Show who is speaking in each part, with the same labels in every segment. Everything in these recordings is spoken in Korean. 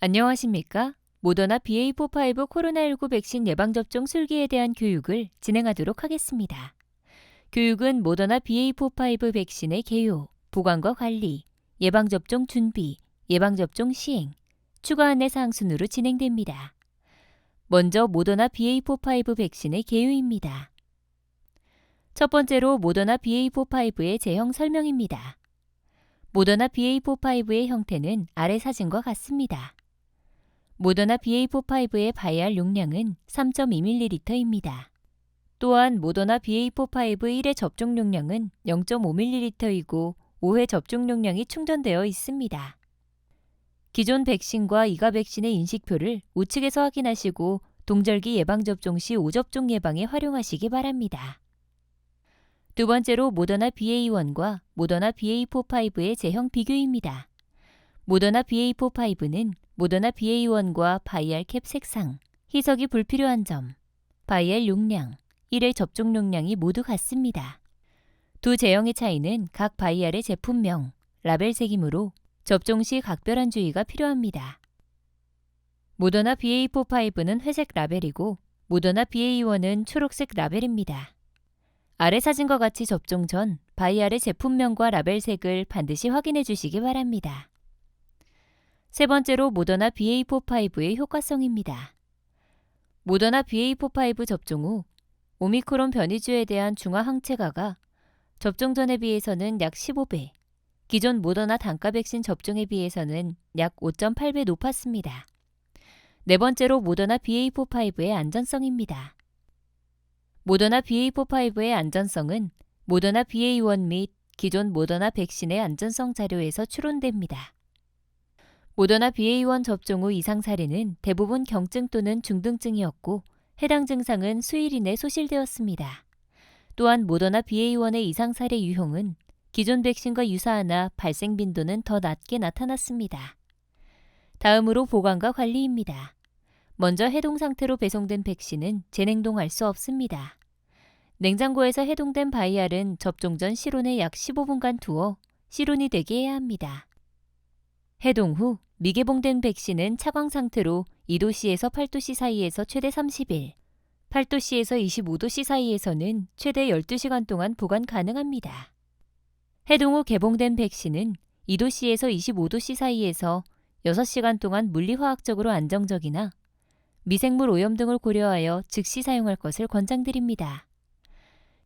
Speaker 1: 안녕하십니까? 모더나 BA.4-5 코로나19 백신 예방접종 술기에 대한 교육을 진행하도록 하겠습니다. 교육은 모더나 BA.4-5 백신의 개요, 보관과 관리, 예방접종 준비, 예방접종 시행, 추가 안내 사항 순으로 진행됩니다. 먼저 모더나 BA.4-5 백신의 개요입니다. 첫 번째로 모더나 BA.4-5의 제형 설명입니다. 모더나 BA.4-5의 형태는 아래 사진과 같습니다. 모더나 BA.4-5의 바이알 용량은 3.2ml입니다. 또한 모더나 BA.4-5 1회 접종 용량은 0.5ml이고 5회 접종 용량이 충전되어 있습니다. 기존 백신과 이가 백신의 인식표를 우측에서 확인하시고 동절기 예방접종 시 5접종 예방에 활용하시기 바랍니다. 두 번째로 모더나 BA.1과 모더나 BA.4-5의 제형 비교입니다. 모더나 BA.4-5는 모더나 BA.1과 바이알 캡 색상, 희석이 불필요한 점, 바이알 용량, 1회 접종 용량이 모두 같습니다. 두 제형의 차이는 각 바이알의 제품명, 라벨 색이므로 접종 시 각별한 주의가 필요합니다. 모더나 BA.4-5는 회색 라벨이고 모더나 BA.1은 초록색 라벨입니다. 아래 사진과 같이 접종 전 바이알의 제품명과 라벨 색을 반드시 확인해 주시기 바랍니다. 세 번째로 모더나 BA.4-5의 효과성입니다. 모더나 BA.4-5 접종 후 오미크론 변이주에 대한 중화 항체가가 접종 전에 비해서는 약 15배, 기존 모더나 단가 백신 접종에 비해서는 약 5.8배 높았습니다. 네 번째로 모더나 BA.4-5의 안전성입니다. 모더나 BA.4-5의 안전성은 모더나 BA.1 및 기존 모더나 백신의 안전성 자료에서 추론됩니다. 모더나 BA.1 접종 후 이상 사례는 대부분 경증 또는 중등증이었고 해당 증상은 수일 이내 소실되었습니다. 또한 모더나 BA.1의 이상 사례 유형은 기존 백신과 유사하나 발생 빈도는 더 낮게 나타났습니다. 다음으로 보관과 관리입니다. 먼저 해동 상태로 배송된 백신은 재냉동할 수 없습니다. 냉장고에서 해동된 바이알은 접종 전 실온에 약 15분간 두어 실온이 되게 해야 합니다. 해동 후 미개봉된 백신은 차광 상태로 2도씨에서 8도씨 사이에서 최대 30일, 8도씨에서 25도씨 사이에서는 최대 12시간 동안 보관 가능합니다. 해동 후 개봉된 백신은 2도씨에서 25도씨 사이에서 6시간 동안 물리화학적으로 안정적이나 미생물 오염 등을 고려하여 즉시 사용할 것을 권장드립니다.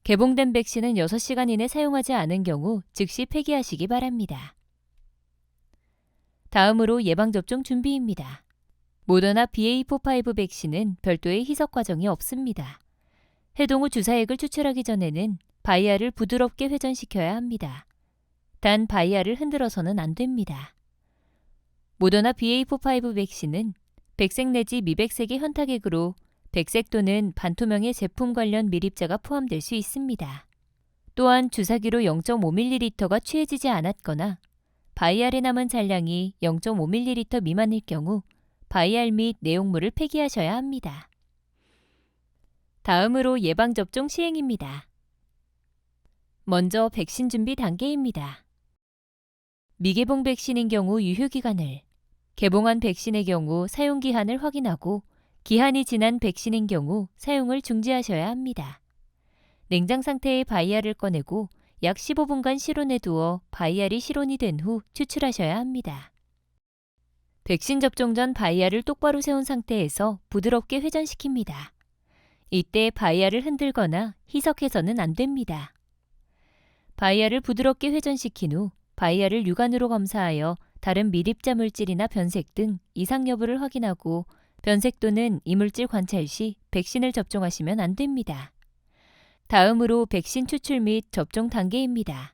Speaker 1: 개봉된 백신은 6시간 이내 사용하지 않은 경우 즉시 폐기하시기 바랍니다. 다음으로 예방접종 준비입니다. 모더나 BA.4-5 백신은 별도의 희석 과정이 없습니다. 해동 후 주사액을 추출하기 전에는 바이알을 부드럽게 회전시켜야 합니다. 단 바이알을 흔들어서는 안 됩니다. 모더나 BA.4-5 백신은 백색 내지 미백색의 현타객으로 백색 또는 반투명의 제품 관련 미립자가 포함될 수 있습니다. 또한 주사기로 0.5ml가 취해지지 않았거나 바이알에 남은 잔량이 0.5ml 미만일 경우 바이알 및 내용물을 폐기하셔야 합니다. 다음으로 예방접종 시행입니다. 먼저 백신 준비 단계입니다. 미개봉 백신인 경우 유효기간을, 개봉한 백신의 경우 사용기한을 확인하고 기한이 지난 백신인 경우 사용을 중지하셔야 합니다. 냉장 상태의 바이알을 꺼내고 약 15분간 실온에 두어 바이알이 실온이 된 후 추출하셔야 합니다. 백신 접종 전 바이알을 똑바로 세운 상태에서 부드럽게 회전시킵니다. 이때 바이알을 흔들거나 희석해서는 안 됩니다. 바이알을 부드럽게 회전시킨 후 바이알을 육안으로 검사하여 다른 미립자 물질이나 변색 등 이상 여부를 확인하고 변색 또는 이물질 관찰 시 백신을 접종하시면 안 됩니다. 다음으로 백신 추출 및 접종 단계입니다.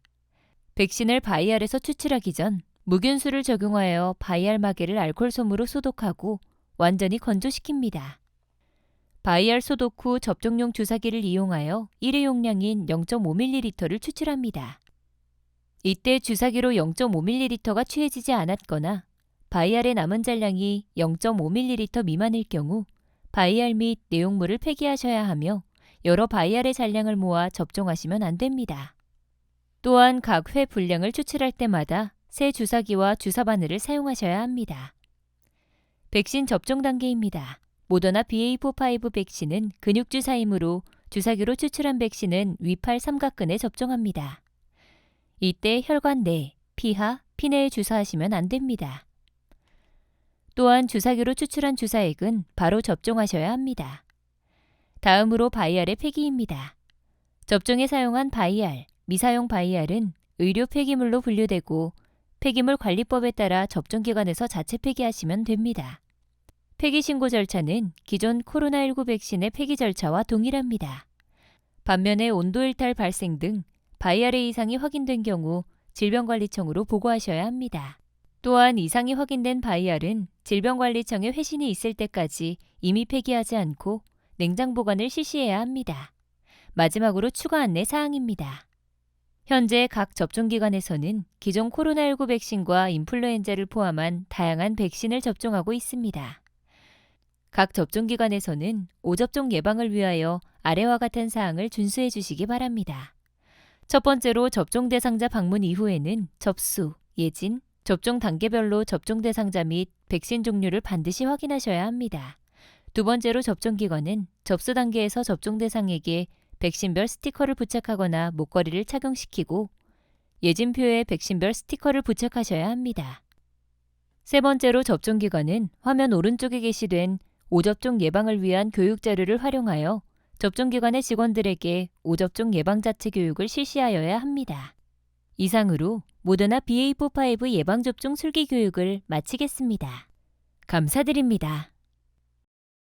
Speaker 1: 백신을 바이알에서 추출하기 전 무균수를 적용하여 바이알 마개를 알코올솜으로 소독하고 완전히 건조시킵니다. 바이알 소독 후 접종용 주사기를 이용하여 1회 용량인 0.5ml를 추출합니다. 이때 주사기로 0.5ml가 취해지지 않았거나 바이알의 남은 잔량이 0.5ml 미만일 경우 바이알 및 내용물을 폐기하셔야 하며 여러 바이알의 잔량을 모아 접종하시면 안 됩니다. 또한 각 회 분량을 추출할 때마다 새 주사기와 주사 바늘을 사용하셔야 합니다. 백신 접종 단계입니다. 모더나 BA.4-5 백신은 근육주사이므로 주사기로 추출한 백신은 위팔 삼각근에 접종합니다. 이때 혈관 내, 피하, 피내에 주사하시면 안 됩니다. 또한 주사기로 추출한 주사액은 바로 접종하셔야 합니다. 다음으로 바이알의 폐기입니다. 접종에 사용한 바이알, 미사용 바이알은 의료 폐기물로 분류되고 폐기물 관리법에 따라 접종기관에서 자체 폐기하시면 됩니다. 폐기 신고 절차는 기존 코로나19 백신의 폐기 절차와 동일합니다. 반면에 온도 일탈 발생 등 바이알의 이상이 확인된 경우 질병관리청으로 보고하셔야 합니다. 또한 이상이 확인된 바이알은 질병관리청에 회신이 있을 때까지 이미 폐기하지 않고 냉장 보관을 실시해야 합니다. 마지막으로 추가 안내 사항입니다. 현재 각 접종기관에서는 기존 코로나19 백신과 인플루엔자를 포함한 다양한 백신을 접종하고 있습니다. 각 접종기관에서는 오접종 예방을 위하여 아래와 같은 사항을 준수해 주시기 바랍니다. 첫 번째로 접종 대상자 방문 이후에는 접수, 예진, 접종 단계별로 접종 대상자 및 백신 종류를 반드시 확인하셔야 합니다. 두 번째로 접종기관은 접수 단계에서 접종 대상에게 백신별 스티커를 부착하거나 목걸이를 착용시키고 예진표에 백신별 스티커를 부착하셔야 합니다. 세 번째로 접종기관은 화면 오른쪽에 게시된 오접종 예방을 위한 교육 자료를 활용하여 접종기관의 직원들에게 오접종 예방 자체 교육을 실시하여야 합니다. 이상으로 모더나 BA.4-5 예방접종 술기 교육을 마치겠습니다. 감사드립니다.